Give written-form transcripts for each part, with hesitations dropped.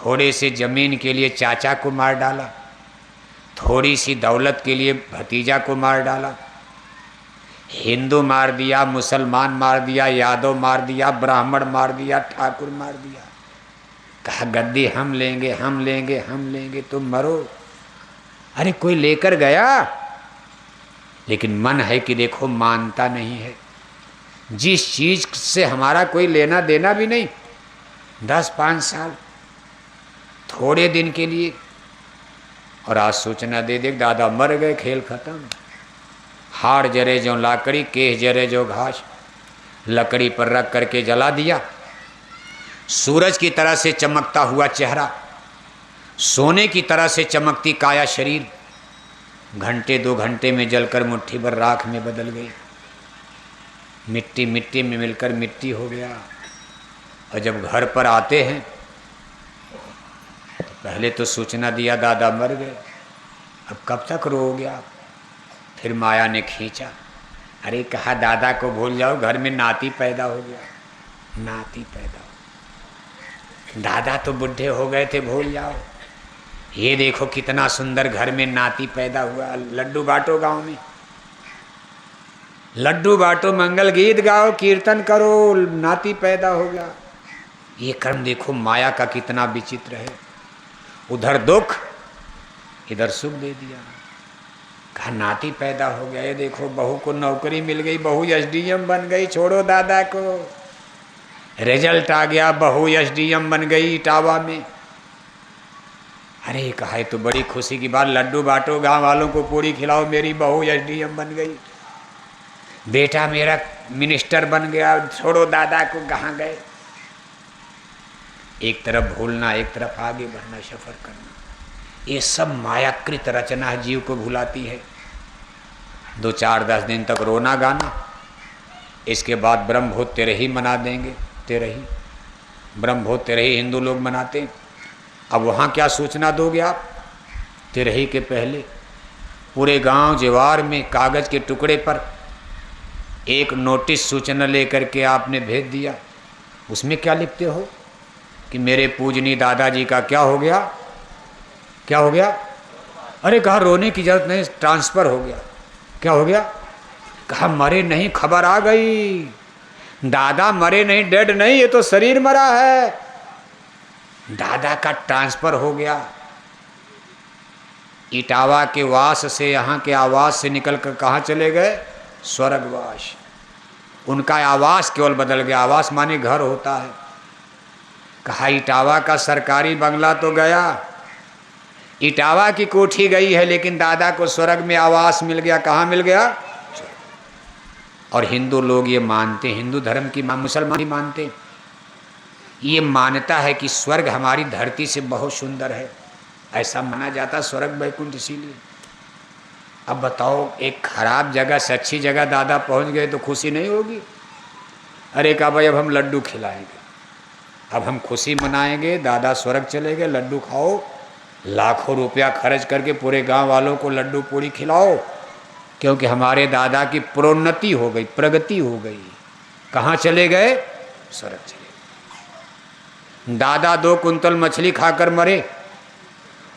थोड़े से जमीन के लिए चाचा को मार डाला, थोड़ी सी दौलत के लिए भतीजा को मार डाला, हिंदू मार दिया, मुसलमान मार दिया, यादव मार दिया, ब्राह्मण मार दिया, ठाकुर मार दिया। कहा गद्दी हम लेंगे, हम लेंगे, हम लेंगे, तुम मरो। अरे कोई लेकर गया, लेकिन मन है कि देखो मानता नहीं है। जिस चीज से हमारा कोई लेना देना भी नहीं, 10-5 साल थोड़े दिन के लिए, और आज सूचना दे दे दादा मर गए, खेल खत्म। हाड़ जरे जो लाकड़ी, केस जरे जो घास, लकड़ी पर रख करके जला दिया। सूरज की तरह से चमकता हुआ चेहरा, सोने की तरह से चमकती काया शरीर, घंटे 2 घंटे में जलकर मुट्ठी भर राख में बदल गई। मिट्टी मिट्टी में मिलकर मिट्टी हो गया। और जब घर पर आते हैं तो पहले तो सूचना दिया दादा मर गए। अब कब तक रोओगे आप? फिर माया ने खींचा। अरे कहा दादा को भूल जाओ, घर में नाती पैदा हो गया। नाती पैदा हो, दादा तो बुढ़े हो गए थे, भूल जाओ। ये देखो कितना सुंदर घर में नाती पैदा हुआ। लड्डू बांटो गांव में, लड्डू बांटो, मंगल गीत गाओ, कीर्तन करो, नाती पैदा हो गया। ये कर्म देखो माया का कितना विचित्र है। उधर दुख, इधर सुख दे दिया। कहा नाती पैदा हो गया। ये देखो बहू को नौकरी मिल गई, बहू एसडीएम बन गई, छोड़ो दादा को। रिजल्ट आ गया, बहू एसडीएम बन गई इटावा में। अरे कहा तो बड़ी खुशी की बात, लड्डू बांटो, गांव वालों को पूरी खिलाओ, मेरी बहू एसडीएम बन गई, बेटा मेरा मिनिस्टर बन गया, छोड़ो दादा को, कहाँ गए। एक तरफ भूलना, एक तरफ आगे बढ़ना, सफर करना, ये सब मायाकृत रचना जीव को भुलाती है। 2-4-10 दिन तक रोना गाना, इसके बाद ब्रह्मभूत तेरही मना देंगे। तेरही, ब्रह्मभूत तेरही हिंदू लोग मनाते। अब वहाँ क्या सूचना दोगे आप? तेरही के पहले पूरे गांव जवार में कागज के टुकड़े पर एक नोटिस सूचना लेकर के आपने भेज दिया। उसमें क्या लिखते हो कि मेरे पूजनीय दादाजी का क्या हो गया? क्या हो गया? अरे कहा रोने की जरूरत नहीं, ट्रांसफर हो गया। क्या हो गया? कहा मरे नहीं, खबर आ गई, दादा मरे नहीं, डेड नहीं, ये तो शरीर मरा है। दादा का ट्रांसफर हो गया। इटावा के वास से, यहाँ के आवास से निकलकर कहाँ चले गए? स्वर्गवास। उनका आवास केवल बदल गया। आवास माने घर होता है। कहा इटावा का सरकारी बंगला तो गया, इटावा की कोठी गई है, लेकिन दादा को स्वर्ग में आवास मिल गया। कहाँ मिल गया? और हिंदू लोग ये मानते, हिंदू धर्म की, मुसलमान भी मानते, ये मानता है कि स्वर्ग हमारी धरती से बहुत सुंदर है, ऐसा माना जाता स्वर्ग वैकुंठ। इसीलिए अब बताओ, एक खराब जगह से अच्छी जगह दादा पहुंच गए तो खुशी नहीं होगी? अरे कहा भाई अब हम लड्डू खिलाएंगे, अब हम खुशी मनाएंगे, दादा स्वर्ग चले गए, लड्डू खाओ। लाखों रुपया खर्च करके पूरे गांव वालों को लड्डू पूरी खिलाओ, क्योंकि हमारे दादा की प्रोन्नति हो गई, प्रगति हो गई। कहाँ चले गए? स्वर्ग चले गए। दादा 2 कुंतल मछली खाकर मरे,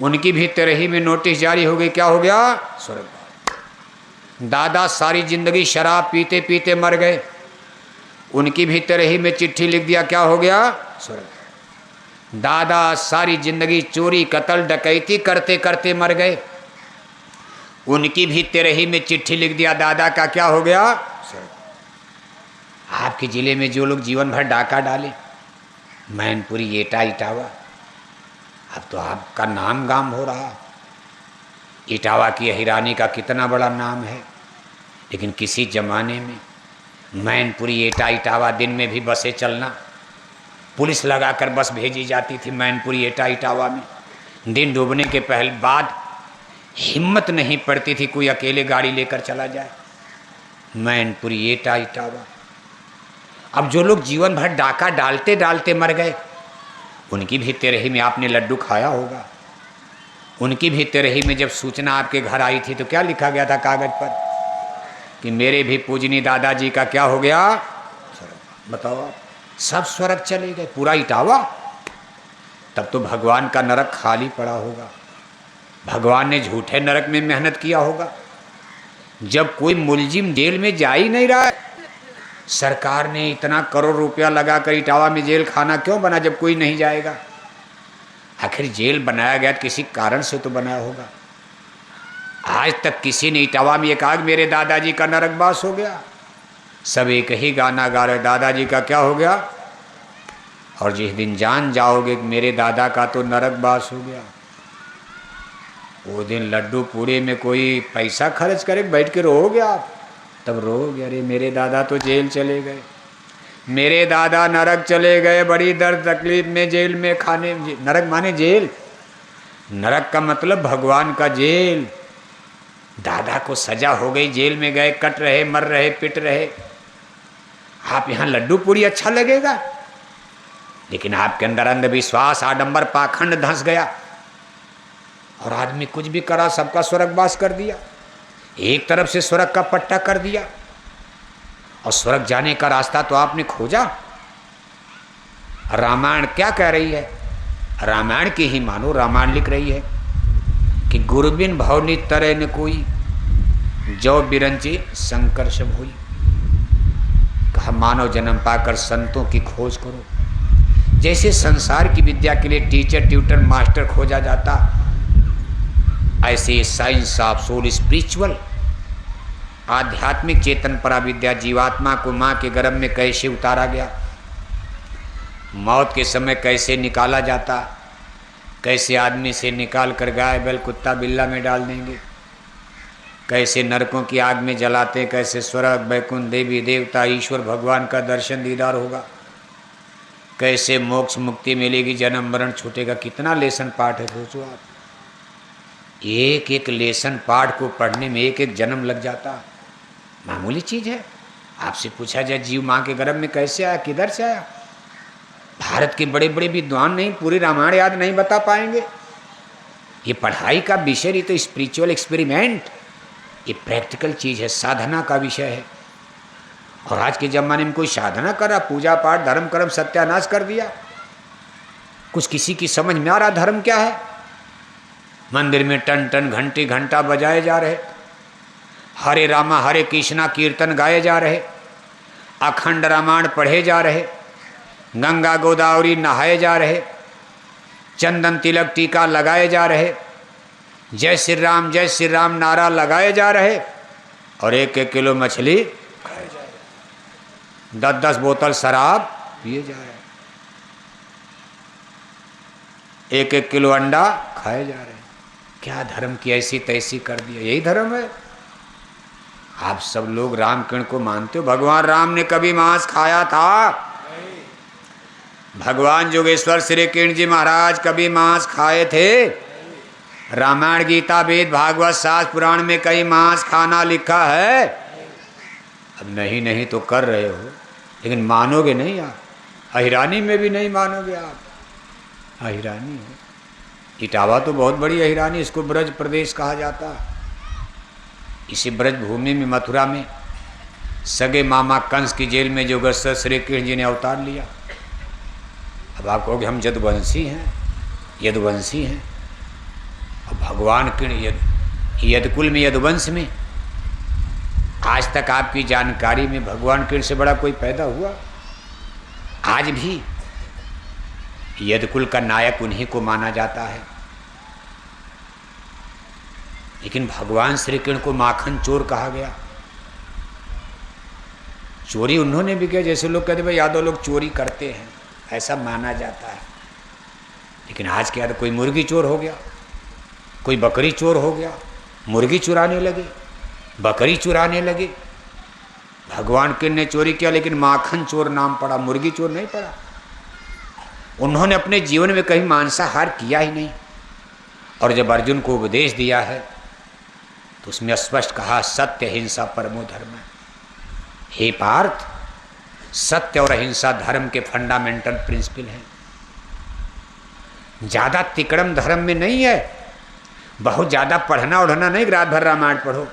उनकी भी तेरही में नोटिस जारी हो गई। क्या हो गया? स्वर्ग। दादा सारी जिंदगी शराब पीते पीते मर गए, उनकी भी तेरही में चिट्ठी लिख दिया। क्या हो गया? स्वर्ग। दादा सारी जिंदगी चोरी कत्ल डकैती करते करते मर गए, उनकी भी तेरही में चिट्ठी लिख दिया। दादा का क्या हो गया? स्वर्ग। आपके जिले में जो लोग जीवन भर डाका डाले, मैनपुरी, एटा, इटावा, अब तो आपका नाम गाम हो रहा। इटावा की हिरानी का कितना बड़ा नाम है, लेकिन किसी जमाने में मैनपुरी, एटा, इटावा दिन में भी बसें चलना, पुलिस लगाकर बस भेजी जाती थी मैनपुरी, एटा, इटावा में। दिन डूबने के पहले बाद हिम्मत नहीं पड़ती थी कोई अकेले गाड़ी लेकर चला जाए। मैनपुरी, एटा, इटावा। अब जो लोग जीवन भर डाका डालते डालते मर गए, उनकी भी तेरही में आपने लड्डू खाया होगा। उनकी भी तेरही में जब सूचना आपके घर आई थी तो क्या लिखा गया था कागज पर कि मेरे भी पूजनीय दादाजी का क्या हो गया? स्वर्ग। बताओ, सब स्वर्ग चले गए, पूरा इटावा। तब तो भगवान का नरक खाली पड़ा होगा, भगवान ने झूठे नरक में मेहनत किया होगा। जब कोई मुलजिम जेल में जा ही नहीं रहा है, सरकार ने इतना करोड़ रुपया लगाकर इटावा में जेल खाना क्यों बना जब कोई नहीं जाएगा? आखिर जेल बनाया गया तो किसी कारण से तो बनाया होगा। आज तक किसी ने इटावा में एक आग मेरे दादाजी का नरकवास हो गया, सब एक ही गाना गा रहे, दादाजी का क्या हो गया, और जिस दिन जान जाओगे मेरे दादा का तो नरकवास हो गया, वो दिन लड्डू पूड़ी में कोई पैसा खर्च करे बैठ के रोओगे आप, तब रोओगे अरे मेरे दादा तो जेल चले गए, मेरे दादा नरक चले गए, बड़ी दर्द तकलीफ में जेल में खाने। नरक माने जेल, नरक का मतलब भगवान का जेल। दादा को सजा हो गई, जेल में गए, कट रहे, मर रहे, पिट रहे, आप यहाँ लड्डू पूड़ी अच्छा लगेगा? लेकिन आपके अंदर अंधविश्वास, आडंबर, पाखंड धंस गया और आदमी कुछ भी करा, सबका स्वर्गवास कर दिया, एक तरफ से स्वर्ग का पट्टा कर दिया, और स्वर्ग जाने का रास्ता तो आपने खोजा। रामायण क्या कह रही है? रामायण की ही मानो, रामायण लिख रही है कि गुरबिन भवनी तरह न कोई, जो बिरंची संकर्ष हुई। कहा मानव जन्म पाकर संतों की खोज करो। जैसे संसार की विद्या के लिए टीचर, ट्यूटर, मास्टर खोजा जाता, ऐसे साइंस ऑफ सोल, स्पिरिचुअल, आध्यात्मिक चेतन परा विद्या, जीवात्मा को माँ के गर्भ में कैसे उतारा गया, मौत के समय कैसे निकाला जाता, कैसे आदमी से निकाल कर गाय बैल कुत्ता बिल्ला में डाल देंगे, कैसे नरकों की आग में जलाते, कैसे स्वर्ग बैकुंठ, देवी देवता, ईश्वर भगवान का दर्शन दीदार होगा, कैसे मोक्ष मुक्ति मिलेगी, जन्म मरण छूटेगा। कितना लेसन पाठ है सोचो आप। एक एक लेसन पाठ को पढ़ने में एक एक जन्म लग जाता, मामूली चीज़ है। आपसे पूछा जाए जीव माँ के गर्भ में कैसे आया, किधर से आया, भारत के बड़े बड़े विद्वान नहीं पूरी रामायण याद नहीं बता पाएंगे। ये पढ़ाई का विषय नहीं तो स्पिरिचुअल एक्सपेरिमेंट, ये प्रैक्टिकल चीज़ है, साधना का विषय है। और आज के ज़माने में कोई साधना कर रहा, पूजा पाठ धर्म कर्म सत्यानाश कर दिया, कुछ किसी की समझ में आ रहा धर्म क्या है। मंदिर में टन टन घंटी घंटा बजाए जा रहे, हरे रामा हरे कृष्णा कीर्तन गाए जा रहे, अखंड रामायण पढ़े जा रहे, गंगा गोदावरी नहाए जा रहे, चंदन तिलक टीका लगाए जा रहे, जय श्री राम नारा लगाए जा रहे, और एक एक किलो मछली खाए जा रहे, 10-10 बोतल शराब पिए जा रहे, एक एक किलो अंडा खाए जा रहे। क्या धर्म की ऐसी तैसी कर दिया, यही धर्म है। आप सब लोग राम किरण को मानते हो, भगवान राम ने कभी मांस खाया था? भगवान जोगेश्वर श्री किरण जी महाराज कभी मांस खाए थे? रामायण गीता वेद भागवत शास्त्र पुराण में कहीं मांस खाना लिखा है? अब नहीं नहीं तो कर रहे हो, लेकिन मानोगे नहीं आप, अहिरानी में भी नहीं मानोगे आप। अहिरानी है, इटावा तो बहुत बड़ी अहिरानी, इसको ब्रज प्रदेश कहा जाता। इसी ब्रज भूमि में मथुरा में सगे मामा कंस की जेल में जोगेश्वर श्री कृष्ण जी ने अवतार लिया। अब आप कहोगे हम यदुवंशी हैं, यदुवंशी हैं, और भगवान के यदकुल में, यदुवंश में आज तक आपकी जानकारी में भगवान कृष्ण से बड़ा कोई पैदा हुआ? आज भी यदकुल का नायक उन्हीं को माना जाता है। लेकिन भगवान श्री कृष्ण को माखन चोर कहा गया। चोरी उन्होंने भी किया, जैसे लोग कहते भाई यादव लोग चोरी करते हैं, ऐसा माना जाता है। लेकिन आज के याद कोई मुर्गी चोर हो गया, कोई बकरी चोर हो गया, मुर्गी चुराने लगे, बकरी चुराने लगे। भगवान कृष्ण ने चोरी किया लेकिन माखन चोर नाम पड़ा, मुर्गी चोर नहीं पड़ा। उन्होंने अपने जीवन में कहीं मांसाहार किया ही नहीं। और जब अर्जुन को उपदेश दिया है तो उसमें स्पष्ट कहा सत्य हिंसा परमो धर्म। हे पार्थ, सत्य और अहिंसा धर्म के फंडामेंटल प्रिंसिपल हैं। ज़्यादा तिकड़म धर्म में नहीं है, बहुत ज़्यादा पढ़ना उढ़ना नहीं, रात भर रामायण पढ़ो।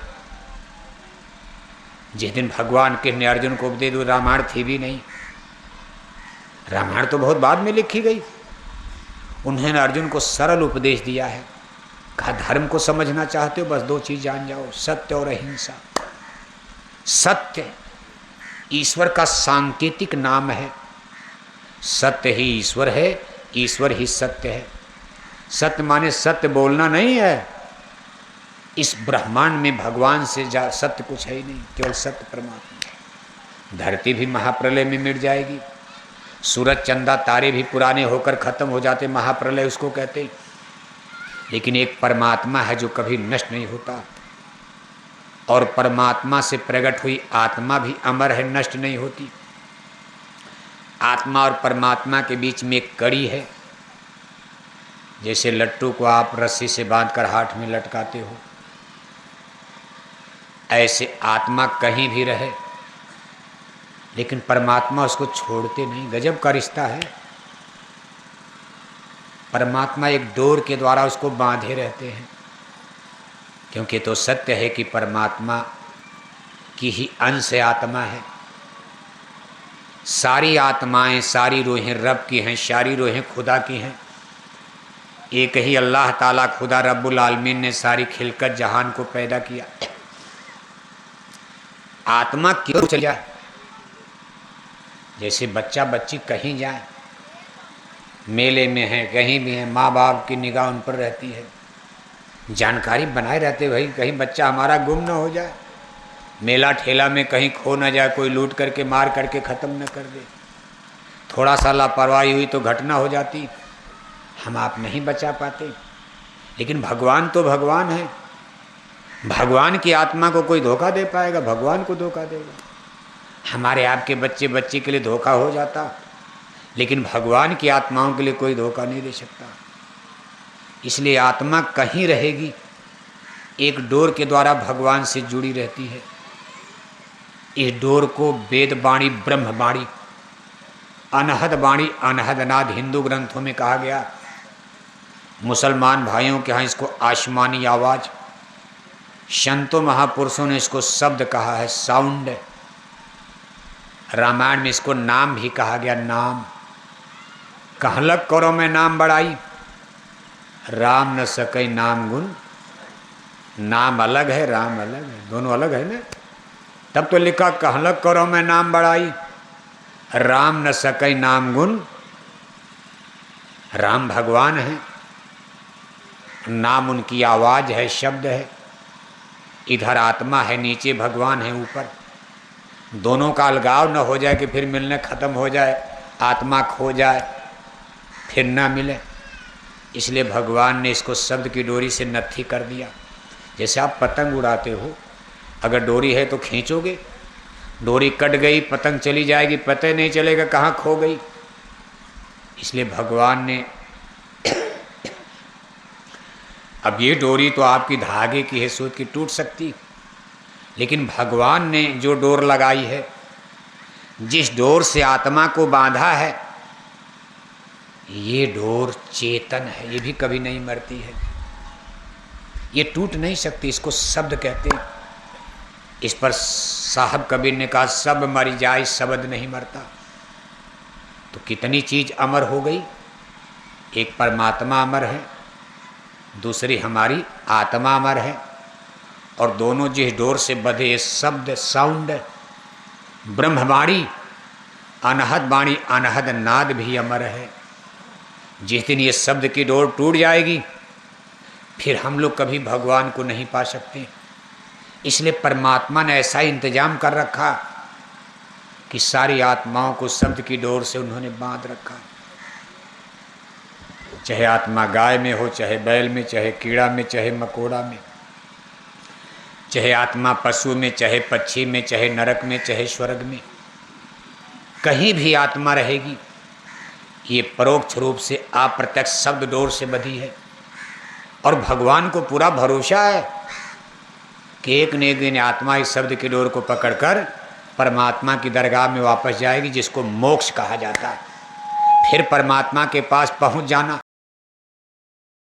जिस दिन भगवान कृष्ण ने अर्जुन को उपदेश दिया, रामायण थी भी नहीं। रामायण तो बहुत बाद में लिखी गई। उन्होंने अर्जुन को सरल उपदेश दिया है। कहा धर्म को समझना चाहते हो, बस दो चीज जान जाओ, सत्य और अहिंसा। सत्य ईश्वर का सांकेतिक नाम है। सत्य ही ईश्वर है, ईश्वर ही सत्य है। सत्य माने सत्य बोलना नहीं है। इस ब्रह्मांड में भगवान से सत्य कुछ है ही नहीं, केवल सत्य परमात्मा। धरती भी महाप्रलय में मिट जाएगी, सूरज चंदा तारे भी पुराने होकर खत्म हो जाते, महाप्रलय उसको कहते। लेकिन एक परमात्मा है जो कभी नष्ट नहीं होता, और परमात्मा से प्रकट हुई आत्मा भी अमर है, नष्ट नहीं होती। आत्मा और परमात्मा के बीच में एक कड़ी है। जैसे लट्टू को आप रस्सी से बांधकर हाथ में लटकाते हो, ऐसे आत्मा कहीं भी रहे लेकिन परमात्मा उसको छोड़ते नहीं। गजब का रिश्ता है। परमात्मा एक डोर के द्वारा उसको बांधे रहते हैं, क्योंकि तो सत्य है कि परमात्मा की ही अंश आत्मा है। सारी आत्माएं, सारी रूहें रब की हैं, सारी रूहें खुदा की हैं। एक ही अल्लाह ताला खुदा रब्बुल आलमीन ने सारी खिलकत जहान को पैदा किया। आत्मा क्यों चल जाए? जैसे बच्चा बच्ची कहीं जाए, मेले में है, कहीं भी है, माँ बाप की निगाह उन पर रहती है, जानकारी बनाए रहते भाई कहीं बच्चा हमारा गुम ना हो जाए, मेला ठेला में कहीं खो ना जाए, कोई लूट करके मार करके ख़त्म न कर दे। थोड़ा सा लापरवाही हुई तो घटना हो जाती, हम आप नहीं बचा पाते। लेकिन भगवान तो भगवान है। भगवान की आत्मा को कोई धोखा दे पाएगा? भगवान को धोखा देगा। हमारे आपके बच्चे बच्चे के लिए धोखा हो जाता, लेकिन भगवान की आत्माओं के लिए कोई धोखा नहीं दे सकता। इसलिए आत्मा कहीं रहेगी, एक डोर के द्वारा भगवान से जुड़ी रहती है। इस डोर को वेद वाणी, ब्रह्म वाणी, अनहद वाणी, अनहद नाद हिंदू ग्रंथों में कहा गया। मुसलमान भाइयों के यहाँ इसको आसमानी आवाज़, संतों महापुरुषों ने इसको शब्द कहा है, साउंड। रामायण में इसको नाम भी कहा गया, नाम। कहलक करो मैं नाम बढ़ाई, राम न सके नाम गुण। नाम अलग है, राम अलग है, दोनों अलग है ना। तब तो लिखा कहलक करो मैं नाम बढ़ाई, राम न सके नाम गुण। राम भगवान है, नाम उनकी आवाज़ है, शब्द है। इधर आत्मा है, नीचे भगवान है, ऊपर। दोनों का अलगाव न हो जाए कि फिर मिलने ख़त्म हो जाए, आत्मा खो जाए, फिर ना मिले। इसलिए भगवान ने इसको शब्द की डोरी से नत्थी कर दिया। जैसे आप पतंग उड़ाते हो, अगर डोरी है तो खींचोगे, डोरी कट गई पतंग चली जाएगी, पता नहीं चलेगा कहाँ खो गई। इसलिए भगवान ने अब ये डोरी तो आपकी धागे की है, सूत की टूट सकती, लेकिन भगवान ने जो डोर लगाई है, जिस डोर से आत्मा को बांधा है, ये डोर चेतन है, ये भी कभी नहीं मरती है, ये टूट नहीं सकती। इसको शब्द कहते हैं। इस पर साहब कबीर ने कहा, सब मर जाए शब्द नहीं मरता। तो कितनी चीज अमर हो गई। एक परमात्मा अमर है, दूसरी हमारी आत्मा अमर है, और दोनों जिस डोर से बंधे, ये शब्द, साउंड, ब्रह्मवाणी, अनहद वाणी, अनहद नाद भी अमर है। जिस दिन ये शब्द की डोर टूट जाएगी, फिर हम लोग कभी भगवान को नहीं पा सकते। इसलिए परमात्मा ने ऐसा इंतजाम कर रखा कि सारी आत्माओं को शब्द की डोर से उन्होंने बांध रखा। चाहे आत्मा गाय में हो, चाहे बैल में, चाहे कीड़ा में, चाहे मकोड़ा में, चाहे आत्मा पशु में, चाहे पक्षी में, चाहे नरक में, चाहे स्वर्ग में, कहीं भी आत्मा रहेगी। ये परोक्ष रूप से अप्रत्यक्ष शब्द डोर से बंधी है। और भगवान को पूरा भरोसा है कि एक न एक दिन आत्मा इस शब्द की डोर को पकड़कर परमात्मा की दरगाह में वापस जाएगी, जिसको मोक्ष कहा जाता है। फिर परमात्मा के पास पहुंच जाना।